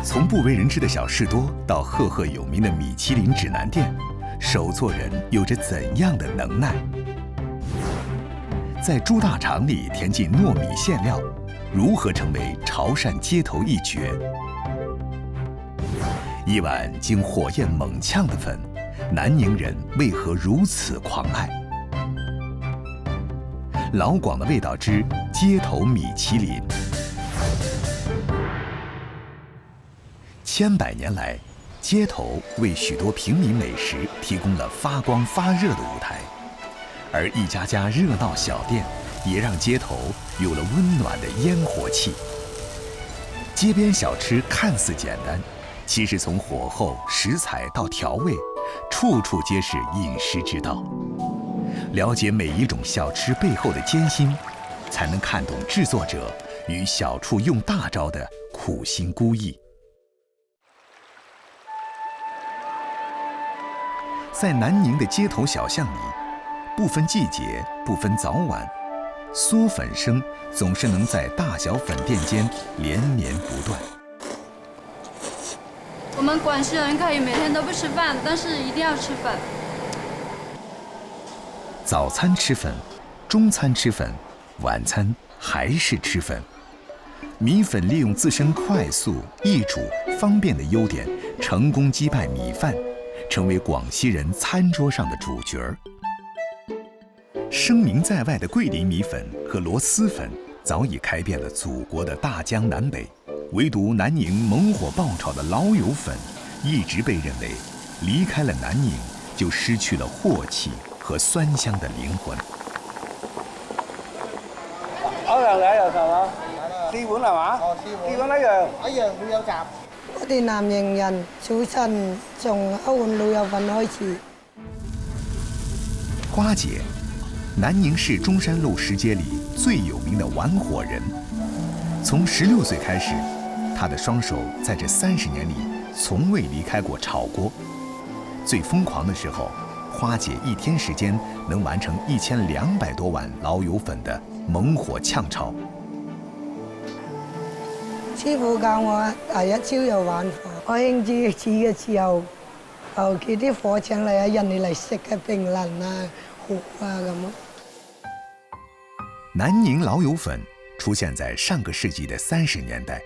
从不为人知的小士多到赫赫有名的米其林指南店，手作人有着怎样的能耐？在猪大肠里填进糯米馅料，如何成为潮汕街头一绝？一碗经火焰猛呛的粉，南宁人为何如此狂爱？老广的味道之街头米其林。千百年来，街头为许多平民美食提供了发光发热的舞台，而一家家热闹小店也让街头有了温暖的烟火气。街边小吃看似简单，其实从火候、食材到调味，处处皆是饮食之道。了解每一种小吃背后的艰辛，才能看懂制作者与小处用大招的苦心孤诣。在南宁的街头小巷里，不分季节，不分早晚，嗦粉声总是能在大小粉店间连绵不断。我们广西人可以每天都不吃饭，但是一定要吃粉。早餐吃粉，中餐吃粉，晚餐还是吃粉。米粉利用自身快速、易煮、方便的优点，成功击败米饭，成为广西人餐桌上的主角儿。声名在外的桂林米粉和螺蛳粉早已开遍了祖国的大江南北，唯独南宁猛火爆炒的老友粉，一直被认为离开了南宁就失去了镬气和酸香的灵魂。4碗係嘛？4碗一樣。一樣老友雜。我哋南寧人早晨從一碗老友粉開始。花姐，南寧市中山路食街里最有名的玩火人。從16歲開始，她的雙手在這30年里從未離開過炒鍋。最瘋狂的時候，花姐一天時間能完成1200多碗老友粉的猛火炝炒。師傅教我第一朝就玩火，我興致嘅時候，就叫啲火請嚟啊，人哋嚟食嘅冰淋啊、蠔啊咁。南寧老友粉出現在上個世紀的30年代，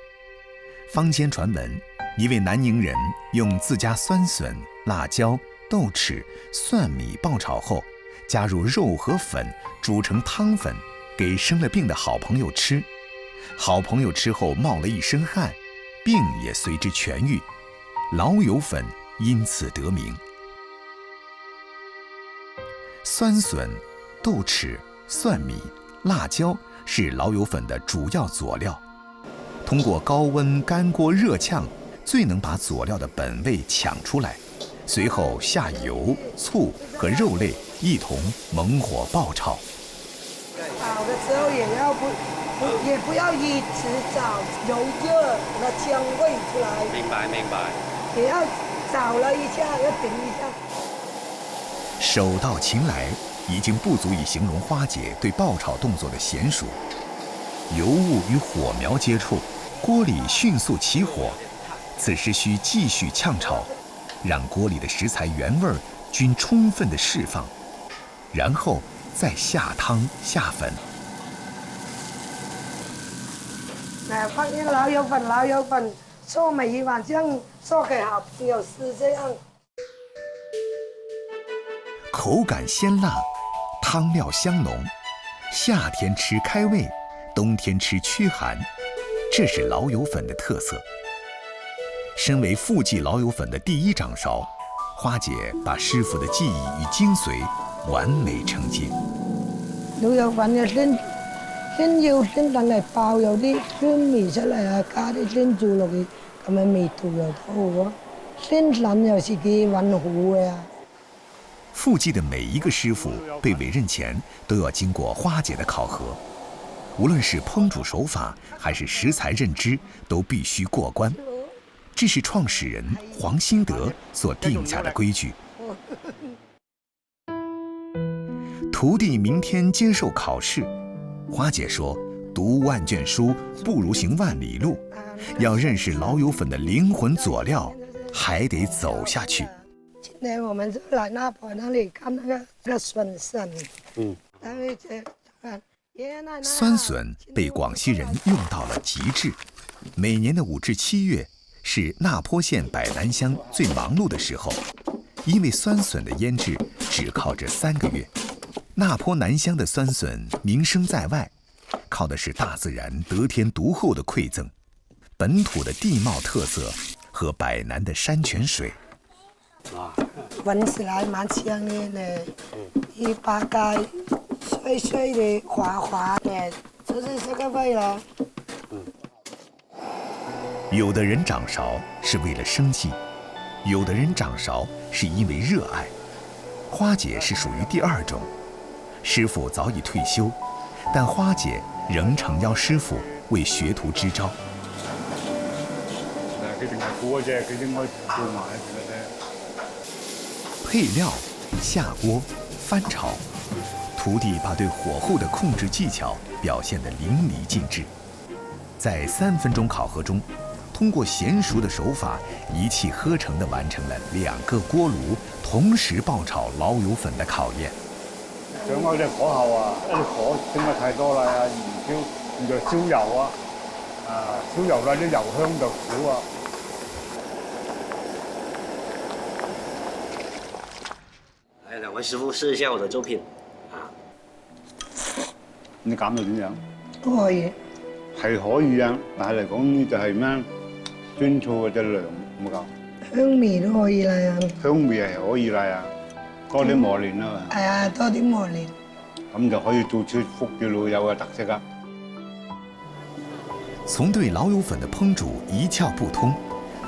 坊間傳聞，一位南寧人用自家酸筍、辣椒、豆豉、蒜米爆炒後，加入肉和粉煮成湯粉，給生了病的好朋友吃。好朋友吃後冒了一身汗，病也隨之痊癒，老友粉因此得名。酸筍、豆豉、蒜米、辣椒是老友粉的主要佐料，通過高溫乾鍋熱炝，最能把佐料的本味搶出來，隨後下油、醋和肉類一同猛火爆炒。炒的時候也不要一直炒，油熱那香味出來。明白明白。也要炒了一下，要頂一下。手到擒來已經不足以形容花姐對爆炒動作的嫻熟。油物與火苗接觸，鍋裡迅速起火，此時需繼續炝炒，讓鍋裡的食材原味均充分的釋放，然後再下湯下粉。放啲老友粉，做每一碗，這樣做給好朋友吃，這樣。口感鮮辣，湯料香濃，夏天吃開胃，冬天吃驅寒，這是老友粉的特色。身為富記老友粉的第一掌勺，花姐把師傅的技藝與精髓完美承接。老友粉嘅先要先等嚟爆，有啲酸味出嚟啊，加啲鮮豬落去，咁樣味道又好喎。先等又是幾穩好嘅啊。富記的每一個師傅被委任前都要經過花姐的考核，無論是烹煮手法還是食材認知，都必須過關。這是創始人黃新德所定下的規矩。徒弟明天接受考試，花姐說读万卷书不如行万里路。要认识老友粉的灵魂佐料，还得走下去。今天我们就来那婆那里看那个笋笋。酸笋被广西人用到了极致。每年的5至7月是那坡县百南乡最忙碌的时候，因为酸笋的腌制只靠这3个月。那坡南乡的酸笋名声在外，靠的是大自然得天独厚的馈赠，本土的地貌特色和百南的山泉水。闻起来蛮香的，一扒开，碎碎的、滑滑的，就是这个味了。有的人掌勺是为了生计，有的人掌勺是因为热爱。花姐是属于第2种，师傅早已退休，但花姐仍诚邀师傅为学徒支招。配料、下锅、翻炒，徒弟把对火候的控制技巧表现得淋漓尽致。在3分钟烤合中，通过娴熟的手法，一气呵成地完成了2个锅炉同时爆炒老友粉的考验。掌握隻火候啊，啲火整得太多啦，燃就燒油啊，燒油啦，啲油香就少啊。来，2位師傅試一下我的作品啊。你感到點樣？都可以。係可以啊，但係嚟講呢就係咩？酸醋嘅隻量唔夠。香味都可以啦。香味係可以啦，多啲磨練啊嘛。係啊，多啲磨練。咁就可以做出福建老友嘅特色啦。從對老友粉的烹煮一竅不通，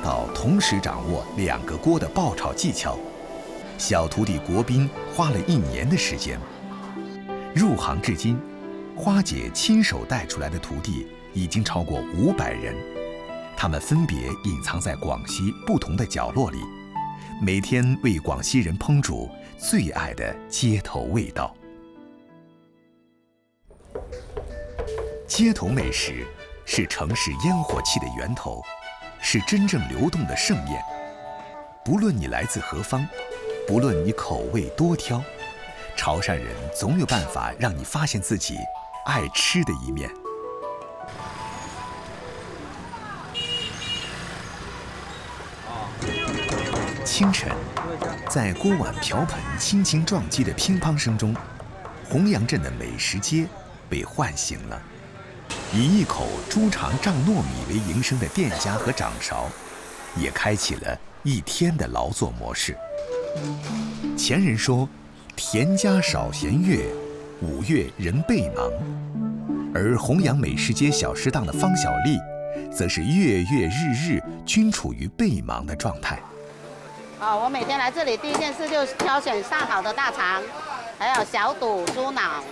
到同時掌握2個鍋的爆炒技巧，小徒弟國斌花了1年的時間。入行至今，花姐親手帶出來的徒弟已經超過500人，他們分別隱藏在廣西不同的角落裡，每天為廣西人烹煮最愛的街頭味道。街頭美食是城市煙火氣的源頭，是真正流動的盛宴。不論你來自何方，不論你口味多挑，潮汕人總有辦法讓你發現自己愛吃的一面。清晨，在锅碗瓢盆轻轻撞擊的乒乓聲中，洪陽鎮的美食街被喚醒了。以一口豬腸脹糯米為營生的店家和掌勺，也開啟了一天的勞作模式。前人說，田家少閒月，5月人倍忙。而洪陽美食街小食檔的方小麗，則是月月日日均處於倍忙的狀態。我每天來這裡，第一件事就是挑選上好的大腸，還有小肚、豬腦。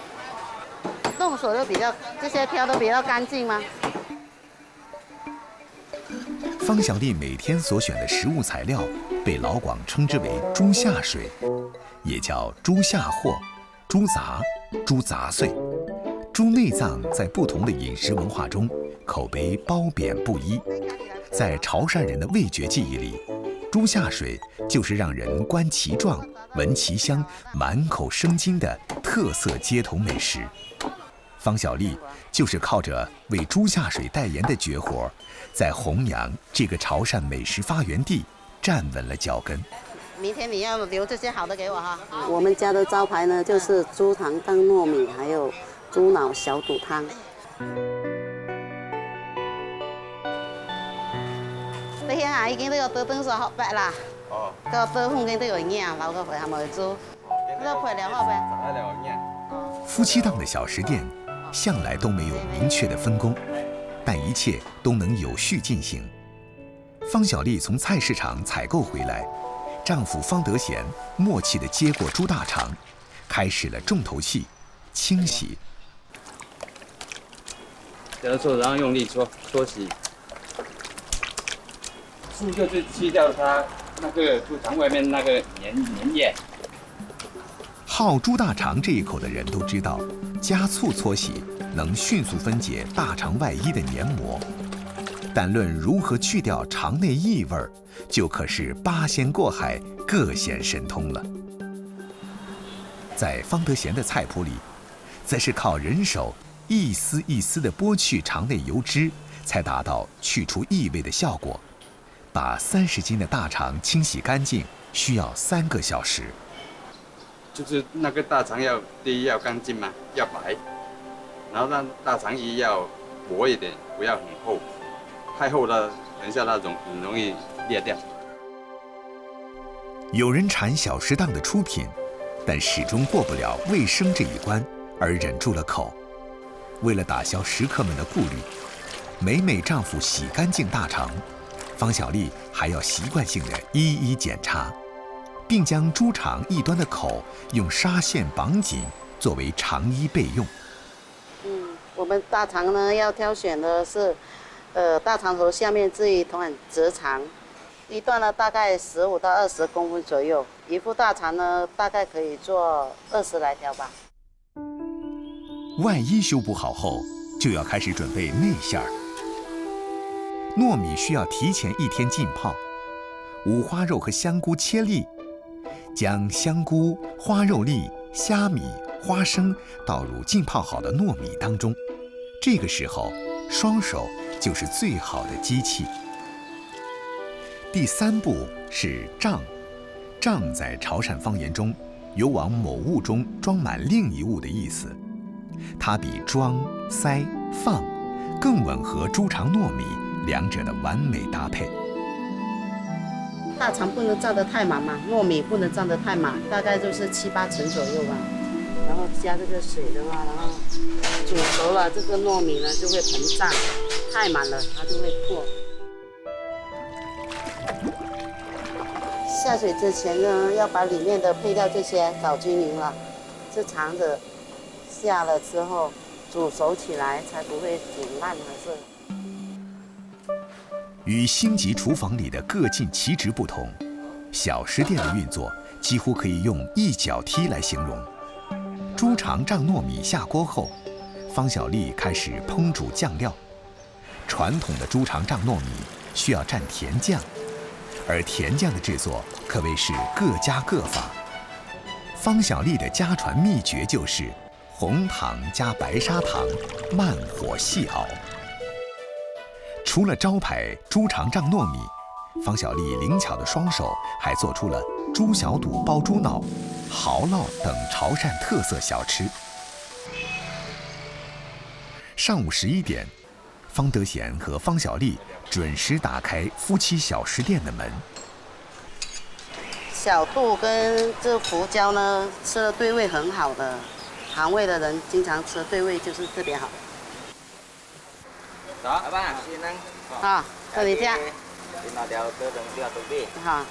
動手就比較，這些挑都比較乾淨嗎？方小麗每天所選的食物材料，被老廣稱之為豬下水，也叫豬下貨、豬雜、豬雜碎。豬內臟在不同的飲食文化中，口碑褒貶不一。在潮汕人的味覺記憶裡，豬下水就是讓人觀其狀、聞其香、滿口生津的特色街頭美食。方小麗就是靠着為豬下水代言的絕活，在洪陽這個潮汕美食發源地站穩了腳跟。明天你要留這些好的給我哈。我們家的招牌呢，就是豬腸燉糯米，還有豬腦小肚湯。呢啲啊已經都有多燈數學白啦。哦。個多空間都有營老個肥還冇豬。呢個配料好唄。夫妻檔的小食店向來都沒有明確的分工，但一切都能有序進行。方小麗從菜市場採購回來，丈夫方德賢默契地接過豬大腸，開始了重頭戲——清洗。然後用力搓洗，就是去掉它那個豬腸外面那個粘液。好豬大腸這一口的人都知道，加醋搓洗能迅速分解大肠外衣的黏膜，但论如何去掉肠内异味，就可是八仙过海，各显神通了。在方德贤的菜谱里，则是靠人手一丝一丝地剥去肠内油脂，才达到去除异味的效果。把30斤的大肠清洗干净，需要3个小时。就是那个大肠第一要干净嘛，要白，然后让大肠衣要薄一点，不要很厚，太厚了，等一下那种很容易裂掉。有人馋小食档的出品，但始终过不了卫生这一关，而忍住了口。为了打消食客们的顾虑，每丈夫洗干净大肠，方小丽还要习惯性的一一检查，并将猪肠一端的口用纱线绑紧，作为肠衣备用。我们大肠呢要挑选的是，大肠头下面这一段直肠，一段呢大概15到20公分左右，一副大肠呢大概可以做20来条吧。外衣修补好后，就要开始准备内馅儿。糯米需要提前1天浸泡，五花肉和香菇切粒，将香菇、花肉粒、虾米、花生倒入浸泡好的糯米当中。这个时候，双手就是最好的机器。第3步是胀，胀在潮汕方言中有往某物中装满另一物的意思，它比装、塞、放更吻合猪肠糯米两者的完美搭配。大肠不能胀得太满嘛，糯米不能胀得太满，大概就是7、8成左右吧。然后加这个水的话，然后煮熟了，这个糯米呢就会膨胀，太满了它就会破。下水之前呢，要把里面的配料这些搞均匀了，这肠子下了之后煮熟起来才不会煮烂了是。与星级厨房里的各尽其职不同，小食店的运作几乎可以用一脚踢来形容。猪肠胀糯米下锅后，方小丽开始烹煮酱料。传统的猪肠胀糯米需要蘸甜酱，而甜酱的制作可谓是各家各法。方小丽的家传秘诀就是红糖加白砂糖，慢火细熬。除了招牌猪肠胀糯米，方小丽灵巧的双手还做出了猪小肚包猪脑、蚝烙等潮汕特色小吃。上午11点，方德贤和方小丽准时打开夫妻小食店的门。小肚跟这胡椒呢，吃了对味很好的，肠胃的人经常吃对味就是特别好。Đó, các bạn, xin ăn. 啊，这里加。Nó đều từ đường đưa từ đi. 哈，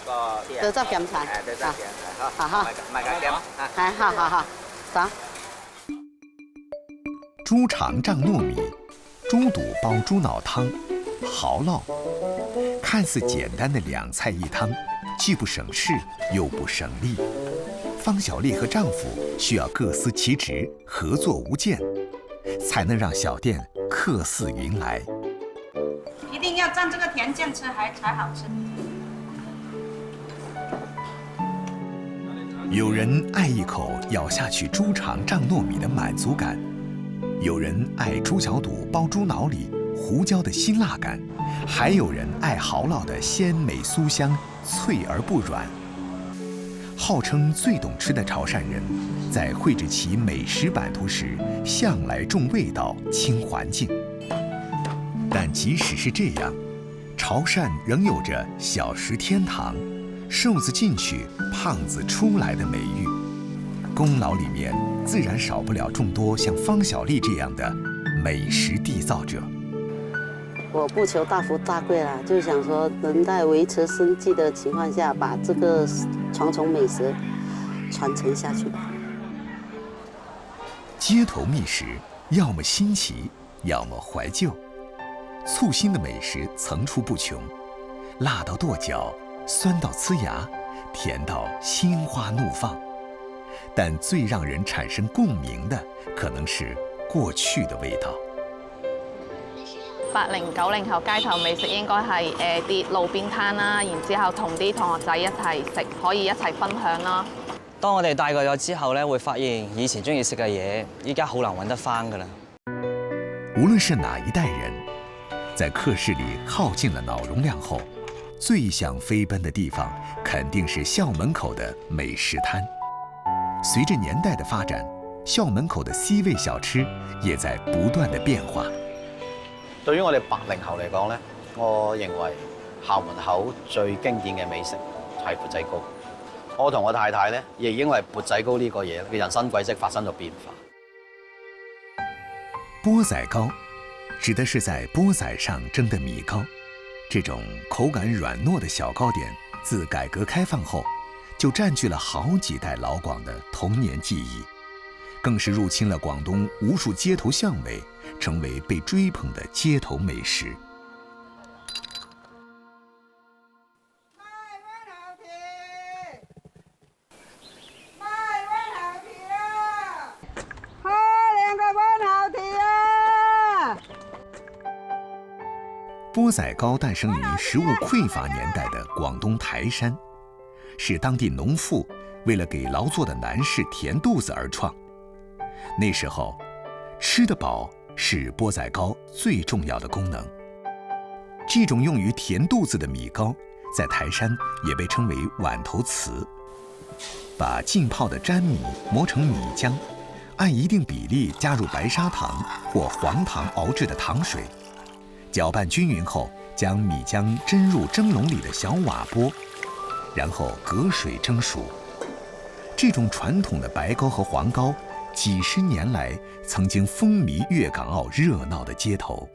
德州咸菜。德州咸菜。好好。买个咸。哎，好好好，走。猪肠胀糯米、猪肚包猪脑汤、蚝烙，看似简单的2菜1汤，既不省事又不省力。方小丽和丈夫需要各司其职，合作无间，才能让小店客似云来。一定要蘸这个甜酱吃才好吃。有人爱一口咬下去猪肠胀糯米的满足感，有人爱猪小肚包猪脑里胡椒的辛辣感，还有人爱蚝烙的鲜美酥香、脆而不软。号称最懂吃的潮汕人，在绘制其美食版图时，向来重味道、轻环境。但即使是这样，潮汕仍有着“小食天堂”、“瘦子进去，胖子出来”的美誉。功劳里面自然少不了众多像方小丽这样的美食缔造者。我不求大富大贵啦，就想说能在维持生计的情况下，把这个传统美食传承下去。街头觅食，要么新奇，要么怀旧。簇新的美食层出不穷，辣到跺脚，酸到呲牙，甜到心花怒放。但最让人产生共鸣的，可能是过去的味道。80、90後街頭美食應該係啲路邊攤啦，然之後同啲同學仔一齊食，可以一齊分享啦。當我哋大個咗之後咧，會發現以前中意食嘅嘢，依家好難揾得翻㗎啦。無論是哪一代人，在課室裡耗盡了腦容量後，最想飛奔的地方，肯定是校門口的美食攤。隨着年代的發展，校門口的 C 位小吃也在不斷的變化。對於我哋80後嚟講咧，我認為校門口最經典嘅美食係缽仔糕。我同我太太咧，亦因為缽仔糕呢個嘢嘅人生軌跡發生咗變化。缽仔糕指的是在缽仔上蒸的米糕，這種口感軟糯的小糕點，自改革開放後，就佔據了好幾代老廣的童年記憶，更是入侵了廣東無數街頭巷尾，成為被追捧的街頭美食。缽仔糕誕生於食物匱乏年代的廣東台山，是當地農婦為了給勞作的男士填肚子而創。那時候，吃得飽是缽仔糕最重要的功能。這種用於填肚子的米糕，在台山也被稱為碗頭糍。把浸泡的粘米磨成米漿，按一定比例加入白砂糖或黃糖熬製的糖水。攪拌均勻後，將米漿斟入蒸籠裡的小瓦缽，然後隔水蒸熟。這種傳統的白糕和黃糕，幾十年來曾經風靡粵港澳熱鬧的街頭。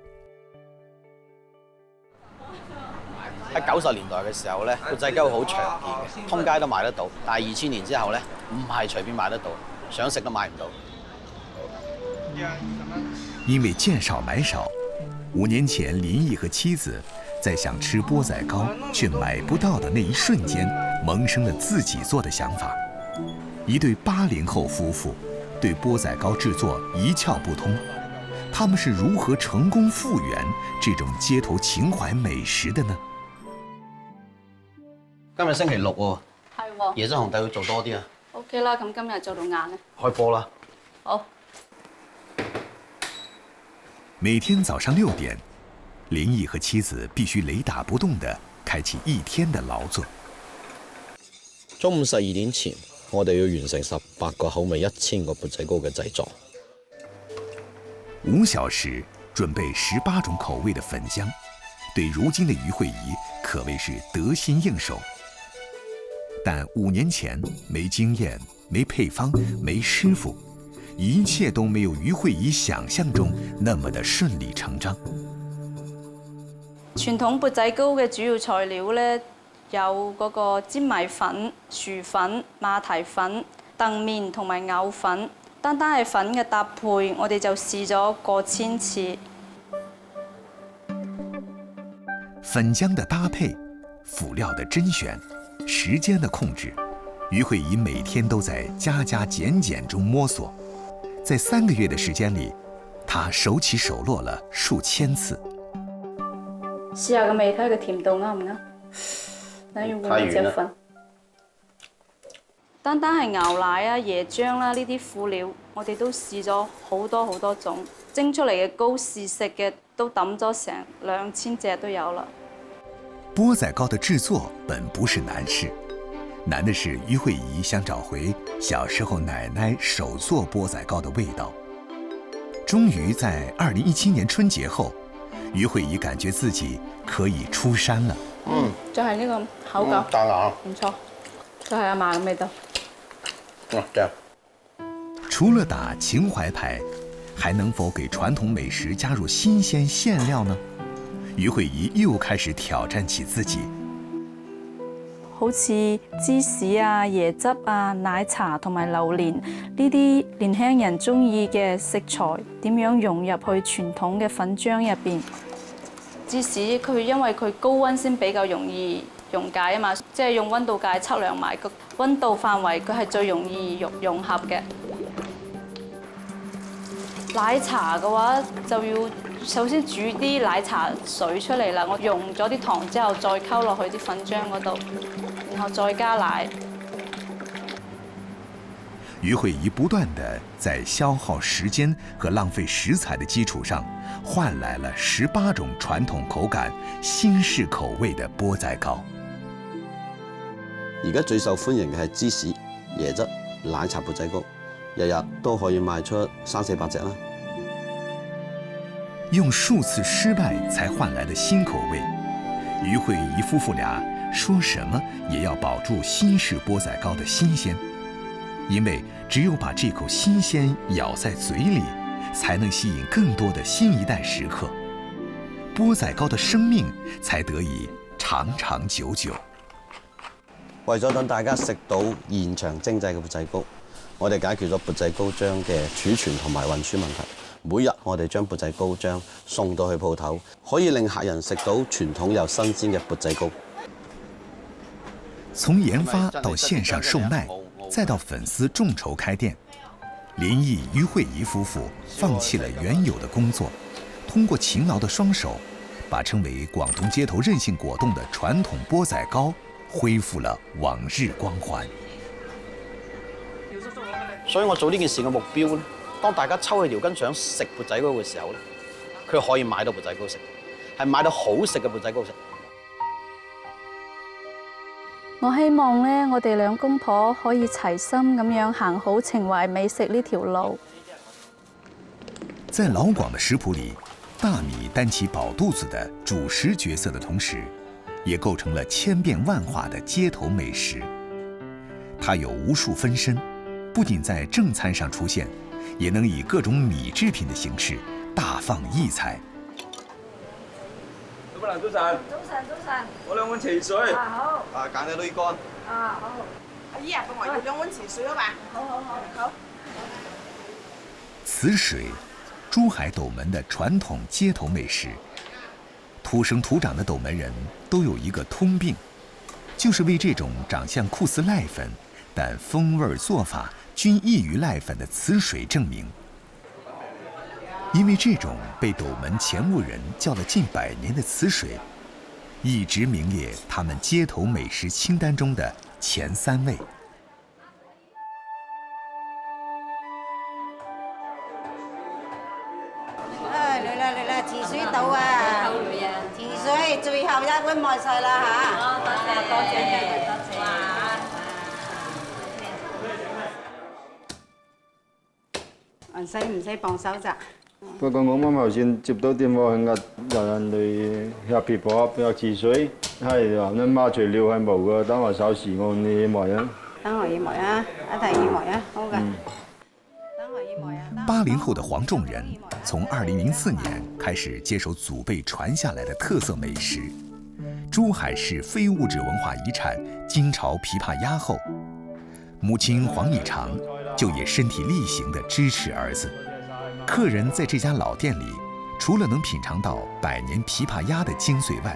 喺90年代嘅時候咧，缽仔糕好常見嘅，通街都買得到。但係2000年之後咧，唔係隨便買得到，想食都買唔到。因為見少買少，5年前林毅和妻子在想吃缽仔糕卻買不到的那一瞬間，萌生了自己做的想法。一對80後夫婦對缽仔糕製作一竅不通，他們是如何成功復原這種街頭情懷美食的呢？今日星期6喎，係喎。椰汁紅豆要做多啲啊。OK 啦，咁今日做到晏咧。開波啦！好。每天早上6點，林毅和妻子必須雷打不動地開啟一天的勞作。中午12點前，我哋要完成18個口味1000個缽仔糕嘅製作。5小時準備18種口味的粉漿，對如今的余慧儀可謂是得心應手。但5年前沒經驗、沒配方、沒師傅，一切都沒有余慧儀想象中那麼的順理成章。傳統缽仔糕嘅主要材料咧，有嗰個粘米粉、薯粉、馬蹄粉、澄麵同埋藕粉。單單係粉嘅搭配，我哋就試咗過千次。粉漿的搭配、輔料的甄選、時間的控制，余慧儀每天都在加加減減中摸索。在3個月的時間裡，她手起手落了數千次。試下個味，睇下個甜度啱唔啱？等要換隻粉。單單係牛奶啊、椰漿啦呢啲輔料，我哋都試咗好多種，蒸出嚟嘅糕試食嘅都抌咗成2000隻都有了。缽仔糕的製作本不是難事，難的是余慧儀想找回小時候奶奶手做缽仔糕的味道。終於在2017年春節後，余慧儀感覺自己可以出山了。就係呢個口感，唔錯，就係阿嫲嘅味道。除了打情懷牌，還能否給傳統美食加入新鮮餡料呢？余慧儀又開始挑戰起自己。好似芝士啊、椰汁啊、奶茶同埋榴蓮呢啲年輕人中意嘅食材，點樣融入去傳統嘅粉漿入邊？芝士佢因為佢高溫先比較容易溶解啊嘛，即係用溫度計測量埋個溫度範圍，佢係最容易融合嘅。奶茶嘅話就要首先煮啲奶茶水出嚟啦，我溶咗啲糖之後再溝落去啲粉漿嗰度，然後再加奶。于慧仪不断地在消耗時間和浪費食材的基礎上，換來了18種傳統口感、新式口味的缽仔糕。而家最受歡迎嘅係芝士、椰汁、奶茶缽仔糕，日日都可以賣出300-400隻啦。用數次失敗才換來的新口味，于慧儀夫婦倆說什麼也要保住新式缽仔糕的新鮮，因為只有把這口新鮮咬在嘴裡，才能吸引更多的新一代食客，缽仔糕的生命才得以長長久久。為咗等大家食到現場精製嘅缽仔糕，我哋解決咗缽仔糕漿嘅儲存同埋運輸問題。每日我哋將缽仔糕漿送到去鋪頭，可以令客人食到傳統又新鮮嘅缽仔糕。從研發到線上售賣，再到粉絲眾籌開店，林毅、于慧儀夫婦放棄了原有的工作，通過勤勞的雙手，把稱為廣東街頭任性果凍的傳統缽仔糕恢復了往日光環。所以我做呢件事嘅目標咧，當大家抽起條筋想食缽仔糕嘅時候咧，佢可以買到缽仔糕食，係買到好食嘅缽仔糕食。我希望咧，我哋兩公婆可以齊心咁樣行好情懷美食呢條路。在老廣的食譜裡，大米擔起飽肚子的主食角色的同時，也構成了千變萬化的街頭美食。它有無數分身，不僅在正餐上出現，也能以各種米製品的形式大放異彩。早晨，早晨。早晨，早晨。我2碗汽水。啊好。啊揀啲女乾。啊好。阿姨啊，幫我要2碗汽水啊嘛。好。糍水，珠海斗門的傳統街頭美食。土生土長的斗門人都有一個通病，就是為這種長相酷似瀨粉，但風味做法均異於瀨粉的糍水證明。因為這種被斗門前務人叫了近100年的糍水，一直名列他們街頭美食清單中的前3位。嚟啦，糍水到啊！糍水最後1碗賣晒啦嚇！多謝。唔使幫手咋？不過我啱頭先接到電話，有人嚟入皮婆入糍水，係話你媽材料係冇㗎，等我稍時我你埋啊。等我埋啊，一齊埋啊，好㗎。80後的黃仲仁從2004年開始接手祖輩傳下來的特色美食，珠海市非物質文化遺產金巢琵琶鴨後，母親黃以長就也身體力行地支持兒子。客人在這家老店裡，除了能品嘗到100年琵琶鴨的精髓外，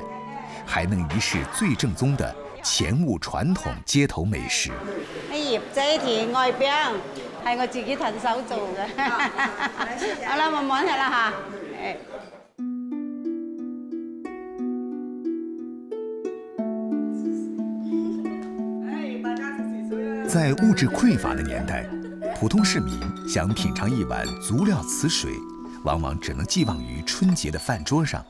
還能一試最正宗的前務傳統街頭美食。葉仔田外餅係我自己親手做嘅。好啦，慢慢食啦嚇。在物質匱乏的年代，普通市民想品嘗一碗足料糍水，往往只能寄望於春節的飯桌上。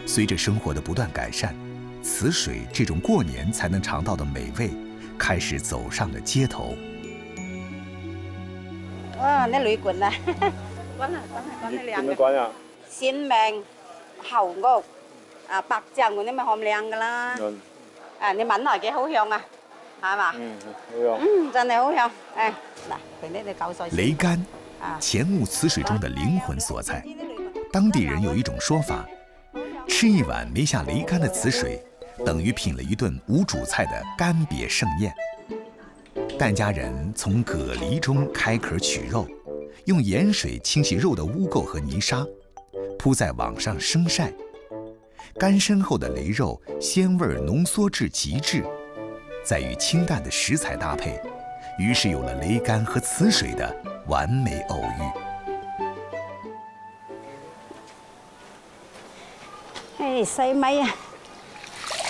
隨着生活的不斷改善，糍水這種過年才能嘗到的美味，開始走上了街頭。哇！啲鋁罐啊，滾啲靚嘅。點樣滾啊？鮮命、猴肉、白醬嗰啲咪咁靚噶啦。你聞落幾好香啊！係嘛？好香。真係好香。嗱，俾你哋搞碎。雷乾，前務糍水中的靈魂所在。當地人有一種說法，吃一碗沒下雷乾的糍水，等於品了一頓無主菜的乾癟盛宴。疍家人從蛤蜊中開殼取肉，用鹽水清洗肉的污垢和泥沙，鋪在網上生曬。干身后的雷肉鲜味浓缩至极致，再与清淡的食材搭配，于是有了雷干和糍水的完美偶遇。洗米啊，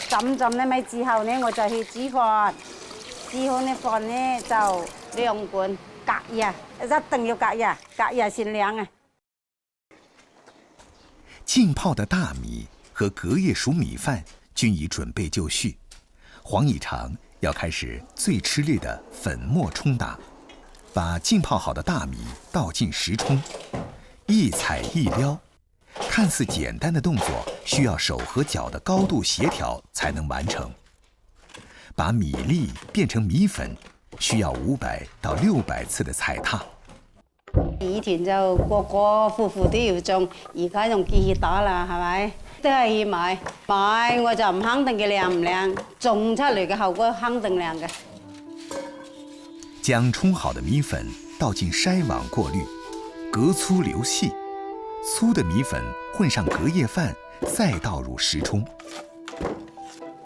浸啲米之後呢，我就去煮飯。煮好啲飯呢，就2罐隔夜，一定要隔夜，隔夜先涼啊。浸泡的大米和隔夜熟米饭均已准备就绪，黄以常要开始最吃力的粉末冲打，把浸泡好的大米倒进石冲，一踩一撩。看似简单的动作，需要手和脚的高度协调才能完成。把米粒变成米粉，需要500到600次的踩踏。以前就個夫婦都要種，而家用機器打啦，係咪？都係去買，我就唔肯定佢靚唔靚，種出嚟嘅後果肯定靚嘅。將冲好的米粉倒进筛网过滤，隔粗流细。粗的米粉混上隔夜飯，再倒入石沖。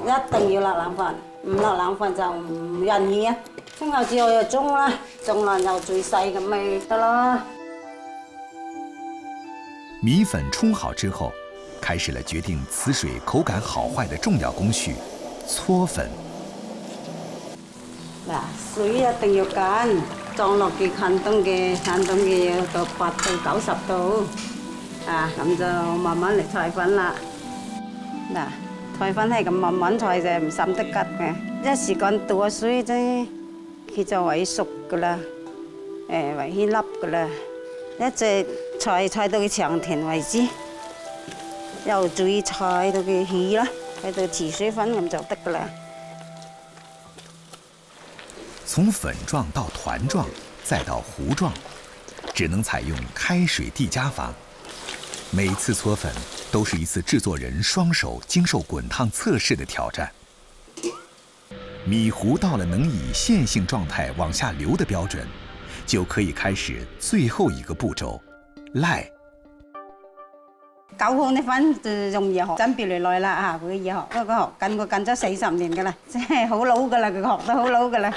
一定要落冷飯，唔落冷飯就唔仁義啊！之後之後又中啦，中啦又最細咁咪得咯。米粉冲好之後，開始了決定糍水口感好壞的重要工序——搓粉。嗱，水一定要緊，裝落嘅近凍嘅要到8到90度。咁就慢慢嚟裁粉啦。嗱，裁粉係咁慢慢裁就唔滲得吉嘅，一時間倒水啫，佢就會熟噶啦，會起粒噶啦。一直裁到佢長條為止，又注意裁到佢起啦，裁到起水粉咁就得噶啦。從粉狀到團狀，再到糊狀，只能採用開水遞加法。每次搓粉都是一次制作人雙手經受滾燙測試的挑戰。米糊到了能以線性狀態往下流的標準，就可以開始最後一個步驟——賴。9號啲粉就用熱學，準備嚟耐啦佢熱學，嗰個學我跟咗40年噶啦，即係好老噶啦，佢學得好老噶啦。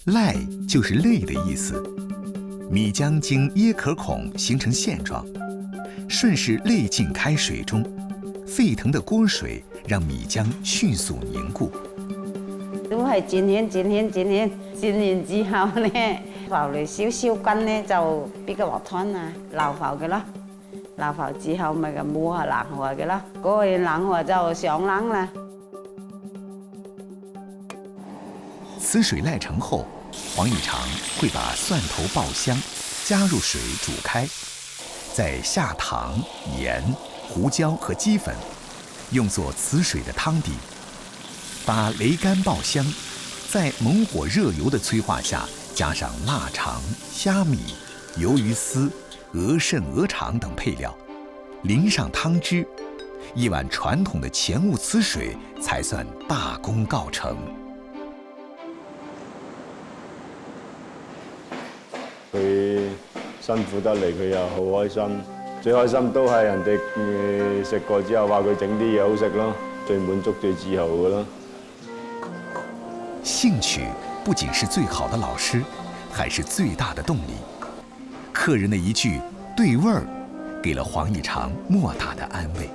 賴就是淚的意思，米漿經椰殼孔形成線狀。順勢淚進開水中，沸騰的鍋水讓米漿迅速凝固。都係轉完之後呢，浮嚟少少筋呢就比較滑湯啊，撈浮嘅咯。撈浮之後咪咁摸下冷河嘅咯，嗰個冷河就上冷啦。糍水賴成後，黃以常會把蒜頭爆香，加入水煮開。再下糖、鹽、胡椒和雞粉，用作糍水的湯底，把雷乾爆香，在猛火熱油的催化下，加上臘腸、蝦米、魷魚絲、鵝腎、鵝腸等配料，淋上湯汁，一碗傳統的前霧糍水才算大功告成。辛苦得嚟，佢又好開心。最開心都係人哋食過之後話佢整啲嘢好食咯，最滿足、最自豪嘅咯。興趣不僅是最好的老師，還是最大的動力。客人的一句“對味兒”，給了黃以常莫大的安慰。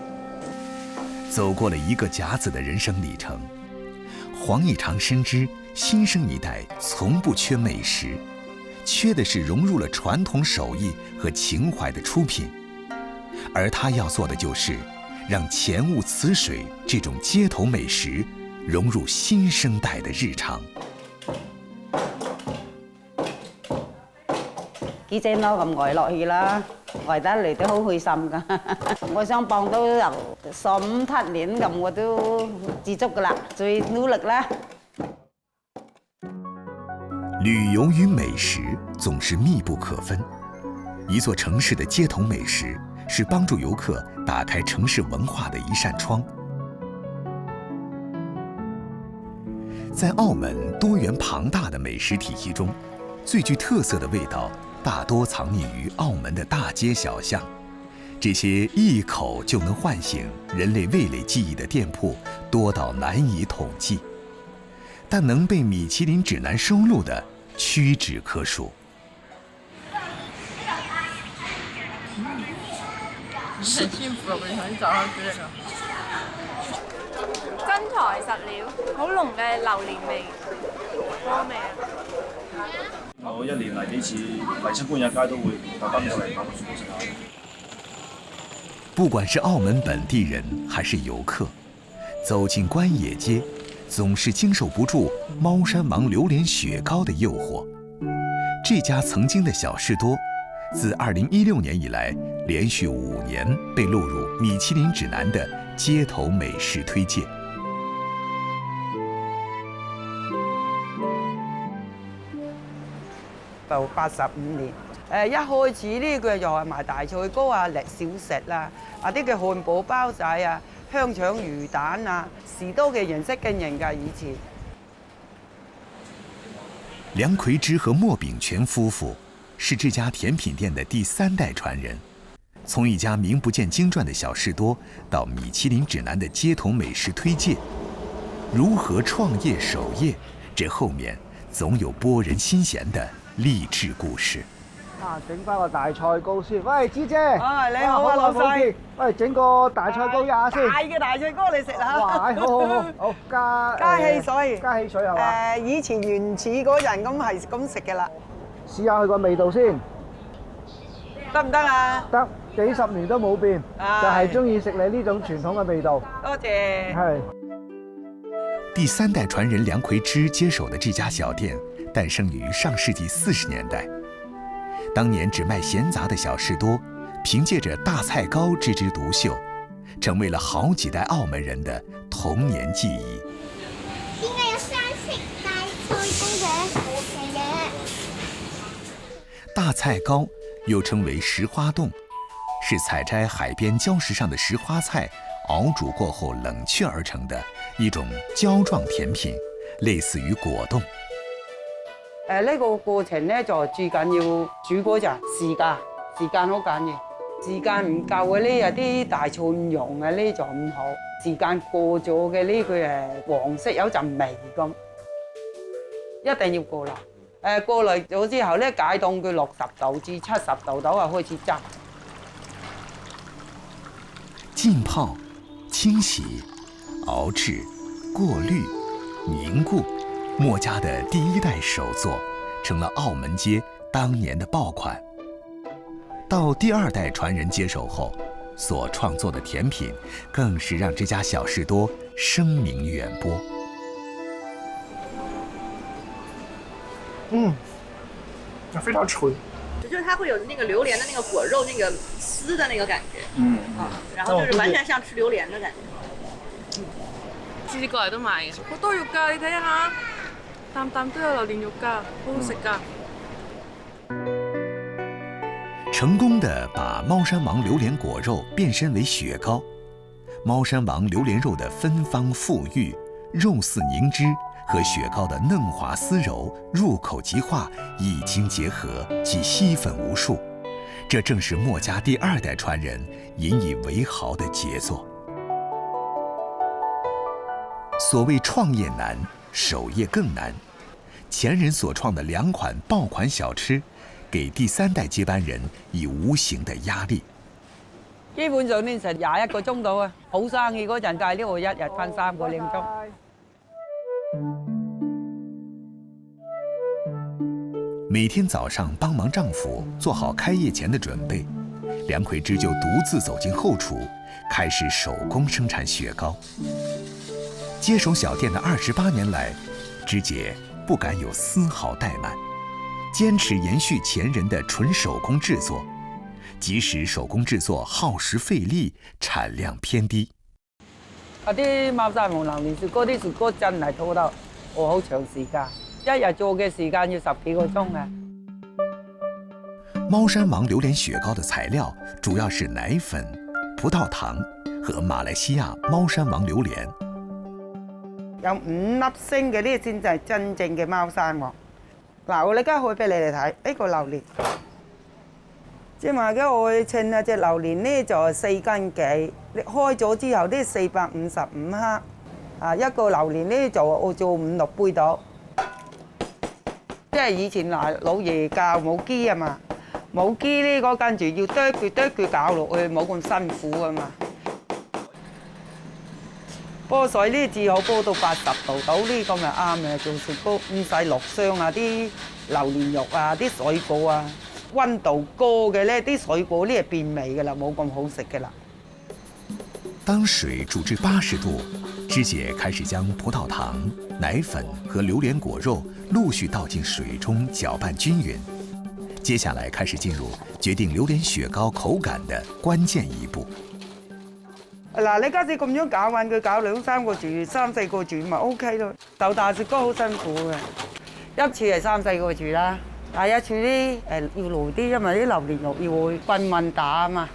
走過了一個甲子的人生里程，黃以常深知新生一代從不缺美食。缺的是融入了傳統手藝和情懷的出品，而他要做的就是讓前霧糍水這種街頭美食融入新生代的日常。幾隻攞咁呆落去啦，呆得嚟都好開心噶。我想幫到由3、7年咁，我都知足噶啦，最努力啦。旅遊與美食總是密不可分。一座城市的街頭美食是幫助遊客打開城市文化的一扇窗。在澳門多元龐大的美食體系中，最具特色的味道大多藏匿於澳門的大街小巷，这些一口就能唤醒人类味蕾记忆的店铺多到难以统计，但能被米其林指南收录的屈指可数。很幸福啊！我哋頭先走開煮嚟㗎。真材實料，好濃嘅榴蓮味，好味啊！我1年嚟幾次嚟親官也街都會特登過嚟買個薯食下。不管是澳门本地人还是游客，走进关野街，总是经受不住猫山王榴莲雪糕的诱惑。这家曾经的小士多，自2016年以来，连续5年被录入米其林指南的街头美食推荐。就85年。一開始呢，佢又係賣大菜糕啊、小食啦，啲嘅漢堡包仔啊、香腸魚蛋啊，士多嘅形式經營㗎以前。梁奎之和莫炳全夫婦是这家甜品店的第3代传人，从一家名不见经传的小士多到米其林指南的街头美食推荐，如何创业守业，这后面总有拨人心弦的励志故事。整翻個大菜糕先。喂，芝姐。你好啊，老細。喂，整個大菜糕下先。大嘅大菜糕你食下。哇，好，加汽水。加汽水係嘛？以前原始嗰陣咁係咁食嘅啦。試下佢個味道先。得唔得啊？得，幾10年都冇變，就係中意食你呢種傳統嘅味道。多謝。係。第3代传人梁奎之接手的这家小店，诞生于上世纪40年代。当年只卖闲杂的小士多，凭借着大菜糕这枝独秀，成为了好几代澳门人的童年记忆。點解有3色大菜糕嘅？大菜糕又称为石花冻，是采摘海边礁石上的石花菜熬煮过后冷却而成的一种胶状甜品，类似于果冻。呢個過程咧就最緊要煮嗰陣時間好緊要，時間唔夠嘅呢有啲大菜唔溶嘅呢就唔好，時間過咗嘅呢佢黃色有陣味咁，一定要過濾。過濾咗之後咧解凍佢60度至70度度啊開始執。浸泡、清洗、熬制、過濾、凝固。莫家的第1代手作，成了澳门街当年的爆款。到第2代传人接手后，所创作的甜品更是让这家小士多声名远播。非常纯。就是它会有那个榴莲的那个果肉那个丝的那个感觉，然後就是完全像吃榴蓮的感覺。次次過嚟都買嘅，好多肉㗎，你睇下。啖啖都有榴蓮肉㗎，好好食㗎。成功的把猫山王榴莲果肉变身为雪糕，猫山王榴莲肉的芬芳馥郁、肉似凝脂和雪糕的嫩滑丝柔、入口即化一经结合，即吸粉无数。这正是莫家第2代传人引以为豪的杰作。所谓创业难，守业更难。前人所创的2款爆款小吃，给第3代接班人以无形的壓力。基本上呢成21個鐘到啊！好生意嗰陣，計呢度1日翻3個零鐘。每天早上帮忙丈夫做好开业前的准备，梁奎之就独自走进后厨，开始手工生产雪糕。接手小店的28年来，芝姐不敢有丝毫怠慢，坚持延续前人的纯手工制作，即使手工制作耗時費力，產量偏低。啲貓山王榴蓮雪糕啲雪糕真係做得好長時間，一日做嘅時間要10幾個鐘啊！貓山王榴蓮雪糕的材料主要是奶粉、葡萄糖和馬來西亞貓山王榴蓮。有5粒星嘅呢先就係真正嘅貓山王。嗱，我而家開俾你哋睇，呢個榴蓮即係嘅愛稱啊，隻榴蓮咧就4斤幾，開咗之後咧455克，啊一個榴蓮咧就做5、6杯到。即係以前嗱老爺教冇機啊嘛，冇機咧嗰跟住要剁佢搞落去，冇咁辛苦啊嘛。煲水咧至好煲到80度到呢個咪啱嘅，做雪糕唔使落霜啊！啲榴蓮肉啊，啲水果啊，溫度高嘅咧，啲水果咧變味㗎啦，冇咁好食㗎啦。當水煮至80度，芝姐開始將葡萄糖、奶粉和榴蓮果肉陸續倒進水中攪拌均勻。接下來開始進入決定榴蓮雪糕口感的關鍵一步。嗱，你家姐咁樣攪勻佢，攪2、3個煮、3、4個煮咪 OK 咯。豆大雪糕好辛苦嘅，一次係3、4個煮啦，第一次咧要耐啲，因為啲榴蓮肉要混打啊嘛。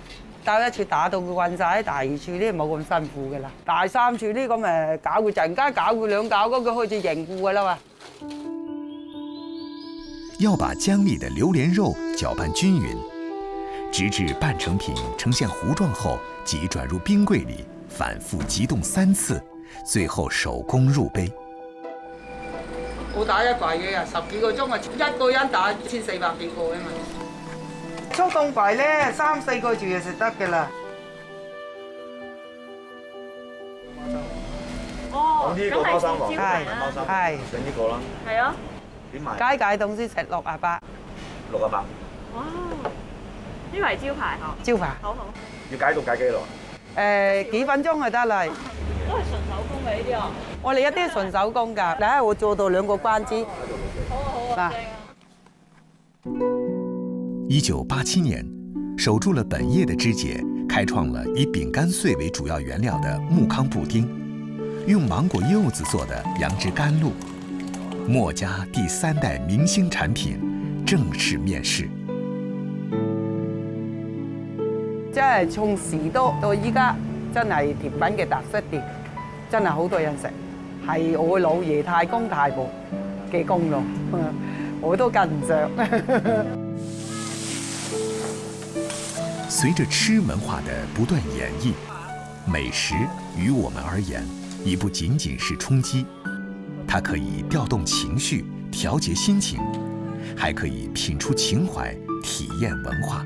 第一次打到佢混晒，第二次咧冇咁辛苦嘅啦。第3次咧咁誒攪佢陣間攪佢2攪，咁佢開始凝固嘅啦嘛。要把將粒的榴蓮肉攪拌均勻，直至半成品呈現糊狀後，即轉入冰櫃裡，反覆急凍3次，最後手工入杯。我打一櫃嘅10幾個鐘啊，一個人打1400幾個啊嘛。速凍櫃咧3、4個煮就食得嘅啦。哦，呢個貓山王，係整呢個啦。係啊。點賣？街解凍先食68。68。哇！呢個係招牌嗬。招牌。好好。要解凍解幾耐？幾分鐘就得啦。都係純手工嘅呢啲啊。我哋一啲純手工㗎，你睇我做到2個關子。好啊好啊。正啊。 1987年，守住了本業的芝姐開創了以餅乾碎為主要原料的木糠布丁，用芒果柚子做的楊枝甘露，墨家第3代明星產品正式面世。即係從時多到依家，真係甜品嘅特色店，真係好多人食，係我老爺太公太婆嘅功勞，我都跟唔上。隨着吃文化的不斷演繹，美食於我們而言已不僅僅是充飢，它可以調動情緒、調節心情，還可以品出情懷、體驗文化。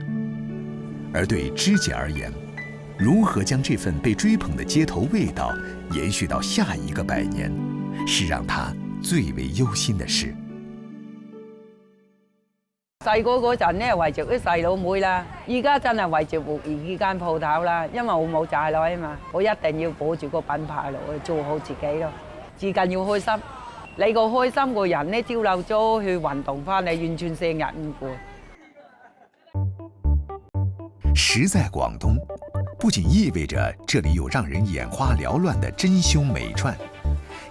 而對芝姐而言，如何將這份被追捧的街頭味道延續到下一個100年，是讓她最為憂心的事。細個嗰陣咧，圍住啲細佬妹啦，依家真係圍住活兒呢間鋪頭啦，因為我冇仔女啊嘛，我一定要保住個品牌落去，做好自己咯。至緊要開心，你個開心個人咧，朝頭早去運動翻嚟，完全成日唔攰。食在廣東，不僅意味着這裡有讓人眼花繚亂的珍饈美饌，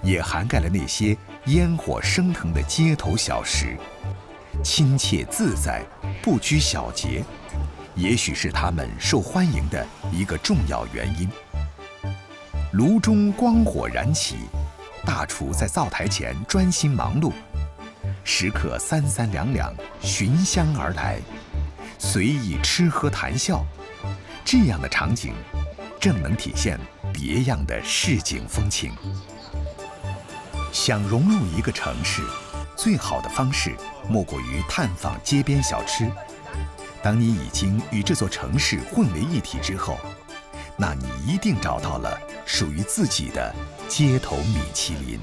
也涵蓋了那些煙火升騰的街頭小食。親切自在，不拘小節，也許是他們受歡迎的一個重要原因。爐中光火燃起，大廚在灶台前專心忙碌，食客3、3、2、2尋香而來，隨意吃喝談笑，這樣的場景正能體現別樣的市井風情。想融入一個城市，最好的方式莫過於探訪街邊小吃。當你已經與這座城市混為一體之後，那你一定找到了屬於自己的街頭米其林。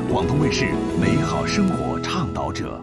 广东卫视美好生活倡导者。